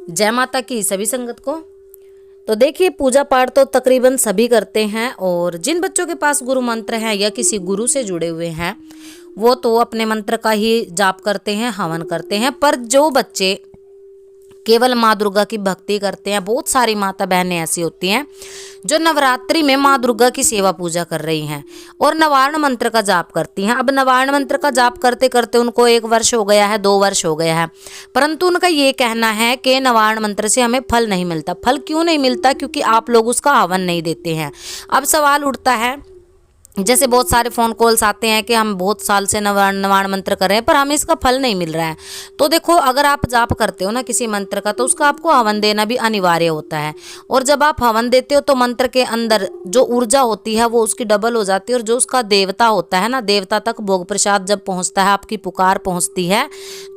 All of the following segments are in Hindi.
जय माता की सभी संगत को। तो देखिए, पूजा पाठ तो तकरीबन सभी करते हैं और जिन बच्चों के पास गुरु मंत्र है या किसी गुरु से जुड़े हुए हैं वो तो अपने मंत्र का ही जाप करते हैं, हवन करते हैं। पर जो बच्चे केवल माँ दुर्गा की भक्ति करते हैं, बहुत सारी माता बहनें ऐसी होती हैं जो नवरात्रि में माँ दुर्गा की सेवा पूजा कर रही हैं और नवारण मंत्र का जाप करती हैं। अब नवारण मंत्र का जाप करते करते उनको 1 वर्ष हो गया है, 2 वर्ष हो गया है, परंतु उनका ये कहना है कि नवारण मंत्र से हमें फल नहीं मिलता। फल क्यों नहीं मिलता? क्योंकि आप लोग उसका हवन नहीं देते हैं। अब सवाल उठता है, जैसे बहुत सारे फ़ोन कॉल्स आते हैं कि हम बहुत साल से नवाण मंत्र कर रहे हैं पर हमें इसका फल नहीं मिल रहा है। तो देखो, अगर आप जाप करते हो ना किसी मंत्र का तो उसका आपको हवन देना भी अनिवार्य होता है। और जब आप हवन देते हो तो मंत्र के अंदर जो ऊर्जा होती है वो उसकी डबल हो जाती है और जो उसका देवता होता है ना, देवता तक भोग प्रसाद जब पहुँचता है, आपकी पुकार पहुँचती है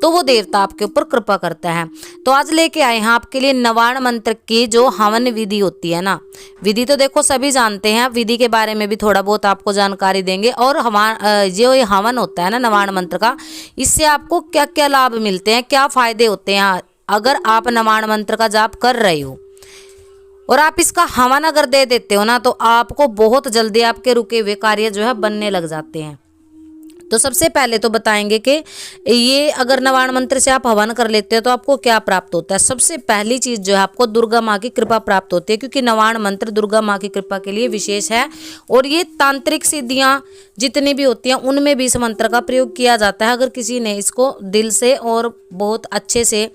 तो वो देवता आपके ऊपर कृपा करता है। तो आज लेके आए हैं आपके लिए नवाण मंत्र की जो हवन विधि होती है ना। विधि तो देखो सभी जानते हैं, विधि के बारे में भी थोड़ा बहुत आपको जानकारी देंगे। और जो ये हवन होता है ना नवाण मंत्र का, इससे आपको क्या क्या लाभ मिलते हैं, क्या फायदे होते हैं अगर आप नवाण मंत्र का जाप कर रहे हो और आप इसका हवन अगर दे देते हो ना, तो आपको बहुत जल्दी आपके रुके हुए कार्य जो है बनने लग जाते हैं। तो सबसे पहले तो बताएंगे कि ये अगर नवाण मंत्र से आप हवन कर लेते हो तो आपको क्या प्राप्त होता है। सबसे पहली चीज जो है, आपको दुर्गा माँ की कृपा प्राप्त होती है, क्योंकि नवाण मंत्र दुर्गा माँ की कृपा के लिए विशेष है। और ये तांत्रिक सिद्धियां जितनी भी होती हैं उनमें भी इस मंत्र का प्रयोग किया जाता है। अगर किसी ने इसको दिल से और बहुत अच्छे से,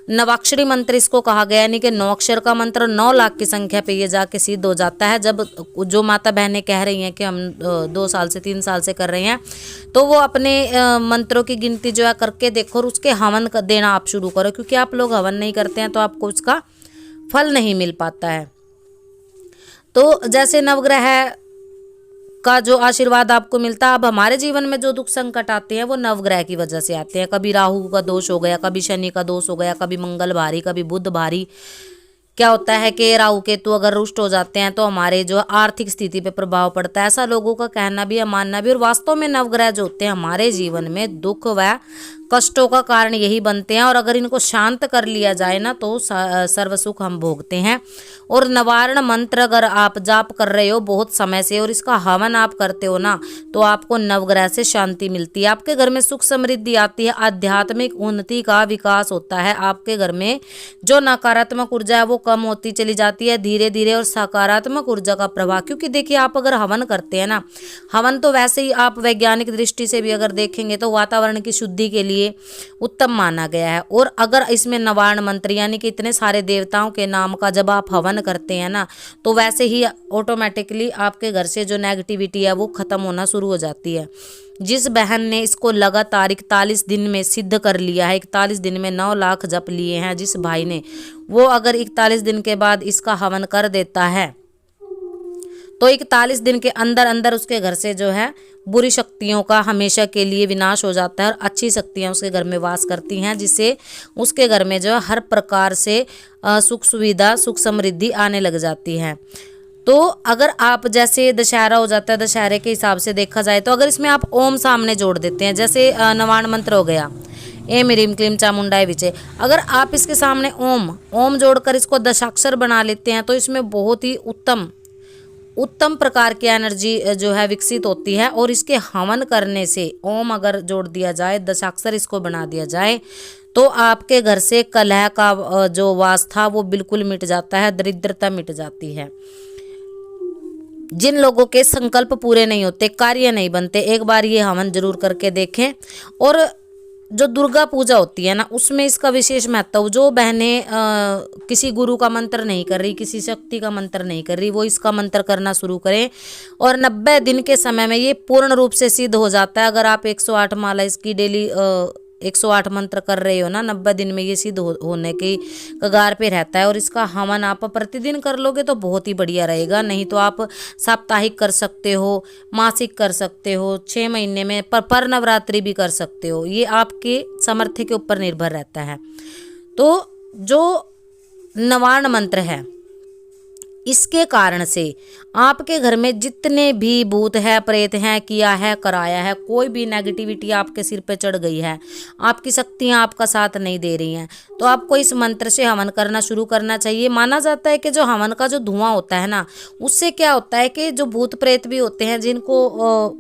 नवाक्षरी मंत्र इसको कहा गया, यानी कि 9 अक्षर का मंत्र, 9 लाख की संख्या पे ये जाके सिद्ध हो जाता है। जब जो माता बहनें कह रही हैं कि हम 2 साल से 3 साल से कर रहे हैं, तो वो अपने मंत्रों की गिनती जो है करके देखो और उसके हवन देना आप शुरू करो, क्योंकि आप लोग हवन नहीं करते हैं तो आपको उसका फल नहीं मिल पाता है। तो जैसे नवग्रह का जो आशीर्वाद आपको मिलता है, अब हमारे जीवन में जो दुख संकट आते हैं वो नवग्रह की वजह से आते हैं। कभी राहु का दोष हो गया, कभी शनि का दोष हो गया, कभी मंगल भारी, कभी बुध भारी। क्या होता है कि राहु केतु अगर रुष्ट हो जाते हैं तो हमारे जो आर्थिक स्थिति पे प्रभाव पड़ता है, ऐसा लोगों का कहना भी है, मानना भी। और वास्तव में नवग्रह जो होते हैं हमारे जीवन में दुख व कष्टों का कारण यही बनते हैं, और अगर इनको शांत कर लिया जाए ना तो सर्व सुख हम भोगते हैं। और नवारण मंत्र अगर आप जाप कर रहे हो बहुत समय से और इसका हवन आप करते हो ना, तो आपको नवग्रह से शांति मिलती है, आपके घर में सुख समृद्धि आती है, आध्यात्मिक उन्नति का विकास होता है, आपके घर में जो नकारात्मक ऊर्जा है वो कम होती चली जाती है धीरे धीरे, और सकारात्मक ऊर्जा का प्रवाह। क्योंकि देखिए, आप अगर हवन करते हैं ना, हवन तो वैसे ही आप वैज्ञानिक दृष्टि से भी अगर देखेंगे तो वातावरण की शुद्धि के लिए उत्तम माना गया है। और अगर इसमें नवारण मंत्र यानी कि इतने सारे देवताओं के नाम का जब आप हवन करते हैं ना, तो वैसे ही ऑटोमेटिकली आपके घर से जो नेगेटिविटी है वो खत्म होना शुरू हो जाती है। जिस बहन ने इसको लगातार 41 दिन में सिद्ध कर लिया है, 41 दिन में 9 लाख जप लिए हैं जिस भाई ने, वो अगर 41 दिन के बाद इसका हवन कर देता है तो 41 दिन के अंदर अंदर उसके घर से जो है बुरी शक्तियों का हमेशा के लिए विनाश हो जाता है और अच्छी शक्तियां उसके घर में वास करती हैं, जिससे उसके घर में जो है हर प्रकार से सुख सुविधा, सुख समृद्धि आने लग जाती है। तो अगर आप, जैसे दशहरा हो जाता है, दशहरे के हिसाब से देखा जाए तो अगर इसमें आप ओम सामने जोड़ देते हैं, जैसे नवाण मंत्र हो गया एम ह्रीम क्लीम चामुंडाय विचे, अगर आप इसके सामने ओम जोड़कर इसको दशाक्षर बना लेते हैं तो इसमें बहुत ही उत्तम प्रकार की एनर्जी जो है विकसित होती है। और इसके हवन करने से ओम अगर जोड़ दिया जाए, दशाक्षर इसको बना दिया जाए, तो आपके घर से कलह का जो वास था वो बिल्कुल मिट जाता है, दरिद्रता मिट जाती है। जिन लोगों के संकल्प पूरे नहीं होते, कार्य नहीं बनते, एक बार ये हवन जरूर करके देखें। और जो दुर्गा पूजा होती है ना, उसमें इसका विशेष महत्व, जो बहनें किसी गुरु का मंत्र नहीं कर रही, किसी शक्ति का मंत्र नहीं कर रही, वो इसका मंत्र करना शुरू करें और 90 दिन के समय में ये पूर्ण रूप से सिद्ध हो जाता है। अगर आप 108 माला इसकी डेली 108 मंत्र कर रहे हो ना, 90 दिन में ये सिद्ध होने की कगार पे रहता है। और इसका हवन आप प्रतिदिन कर लोगे तो बहुत ही बढ़िया रहेगा, नहीं तो आप साप्ताहिक कर सकते हो, मासिक कर सकते हो, 6 महीने में पर नवरात्रि भी कर सकते हो, ये आपके सामर्थ्य के ऊपर निर्भर रहता है। तो जो नवारण मंत्र है, इसके कारण से आपके घर में जितने भी भूत है, प्रेत हैं, किया है, कराया है, कोई भी नेगेटिविटी आपके सिर पे चढ़ गई है, आपकी शक्तियां आपका साथ नहीं दे रही हैं, तो आपको इस मंत्र से हवन करना शुरू करना चाहिए। माना जाता है कि जो हवन का जो धुआं होता है ना, उससे क्या होता है कि जो भूत प्रेत भी होते हैं, जिनको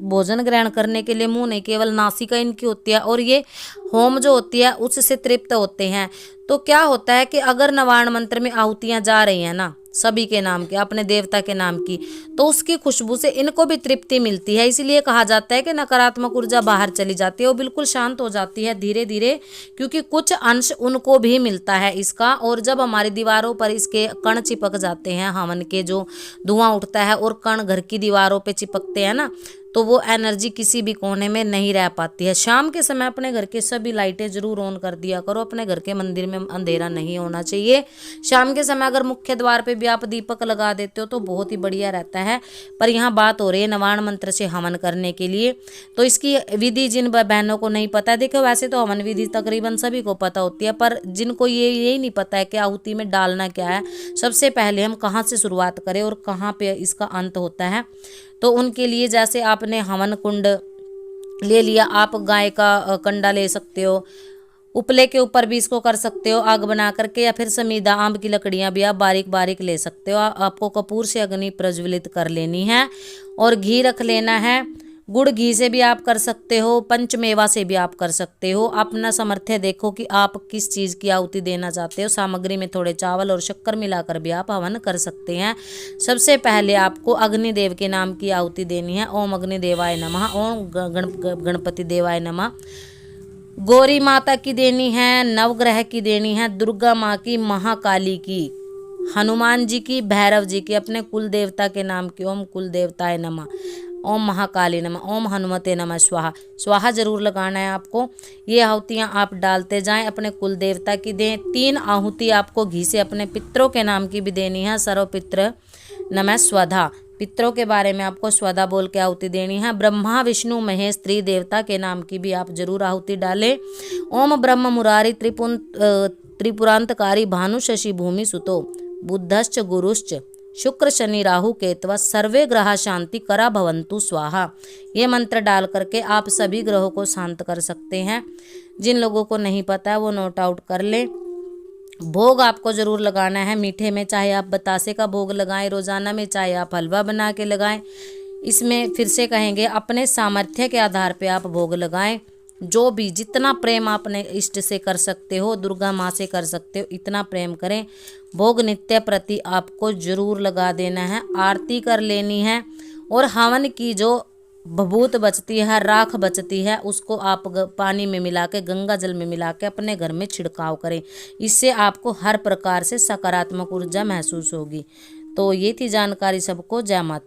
भोजन ग्रहण करने के लिए मुंह नहीं, केवल नासिका इनकी होती है, और ये होम जो होती है उससे तृप्त होते हैं। तो क्या होता है कि अगर नवार्ण मंत्र में आहुतियां जा रही हैं ना, सभी के नाम की, अपने देवता के नाम की, तो उसकी खुशबू से इनको भी तृप्ति मिलती है। इसलिए कहा जाता है कि नकारात्मक ऊर्जा बाहर चली जाती है, वो बिल्कुल शांत हो जाती है धीरे धीरे, क्योंकि कुछ अंश उनको भी मिलता है इसका। और जब हमारी दीवारों पर इसके कण चिपक जाते हैं, हवन के जो धुआं उठता है और कण घर की दीवारों पे चिपकते हैं ना, तो वो एनर्जी किसी भी कोने में नहीं रह पाती है। शाम के समय अपने घर के सभी लाइटें जरूर ऑन कर दिया करो। अपने घर के मंदिर में अंधेरा नहीं होना चाहिए। शाम के समय अगर मुख्य द्वार पे भी आप दीपक लगा देते हो तो बहुत ही बढ़िया रहता है। पर यहाँ बात हो रही है नवार्ण मंत्र से हवन करने के लिए, तो इसकी विधि जिन बहनों को नहीं पता है, देखो वैसे तो हवन विधि तकरीबन सभी को पता होती है, पर जिनको ये यही नहीं पता है कि आहुति में डालना क्या है, सबसे पहले हम कहाँ से शुरुआत करें और कहाँ पे इसका अंत होता है, तो उनके लिए जैसे आपने हवन कुंड ले लिया, आप गाय का कंडा ले सकते हो, उपले के ऊपर भी इसको कर सकते हो आग बना करके, या फिर समीदा आम की लकड़ियां भी आप बारीक बारीक ले सकते हो। आपको कपूर से अग्नि प्रज्वलित कर लेनी है और घी रख लेना है। गुड़ घी से भी आप कर सकते हो, पंचमेवा से भी आप कर सकते हो। अपना सामर्थ्य देखो कि आप किस चीज़ की आहुति देना चाहते हो। सामग्री में थोड़े चावल और शक्कर मिलाकर भी आप हवन कर सकते हैं। सबसे पहले आपको अग्निदेव के नाम की आहुति देनी है। ओम अग्निदेवाय नमः, ओम गणपति देवाय नमः। गौरी माता की देनी है, नवग्रह की देनी है, दुर्गा माँ की, महाकाली की, हनुमान जी की, भैरव जी की, अपने कुल देवता के नाम की। ओम कुल देवताय नमः, ओम महाकाली नमः, ओम हनुमते नमः स्वाहा। स्वाहा जरूर लगाना है आपको। ये आहुतियाँ आप डालते जाएं, अपने कुल देवता की दें। 3 आहुति आपको घी से अपने पितरों के नाम की भी देनी है। सर्व पित्र नमः स्वधा, पितरों के बारे में आपको स्वधा बोल के आहुति देनी है। ब्रह्मा विष्णु महेश त्रि देवता के नाम की भी आप जरूर आहुति डालें। ओम ब्रह्म मुरारी त्रिपुरांतकारी भानु शशि भूमि सुतो बुद्धश्च गुरुश्च शुक्र शनि राहु केतव सर्वे ग्रह शांति करा भवंतु स्वाहा। ये मंत्र डाल करके आप सभी ग्रहों को शांत कर सकते हैं। जिन लोगों को नहीं पता है वो नोट आउट कर ले। भोग आपको जरूर लगाना है मीठे में, चाहे आप बतासे का भोग लगाएं रोजाना में, चाहे आप हलवा बना के लगाएं। इसमें फिर से कहेंगे अपने सामर्थ्य के आधार पे आप भोग लगाएं। जो भी जितना प्रेम आपने इष्ट से कर सकते हो, दुर्गा माँ से कर सकते हो, इतना प्रेम करें। भोग नित्य प्रति आपको जरूर लगा देना है। आरती कर लेनी है और हवन की जो भभूत बचती है, राख बचती है, उसको आप पानी में मिला के, गंगा जल में मिला के अपने घर में छिड़काव करें। इससे आपको हर प्रकार से सकारात्मक ऊर्जा महसूस होगी। तो ये थी जानकारी। सबको जय माता।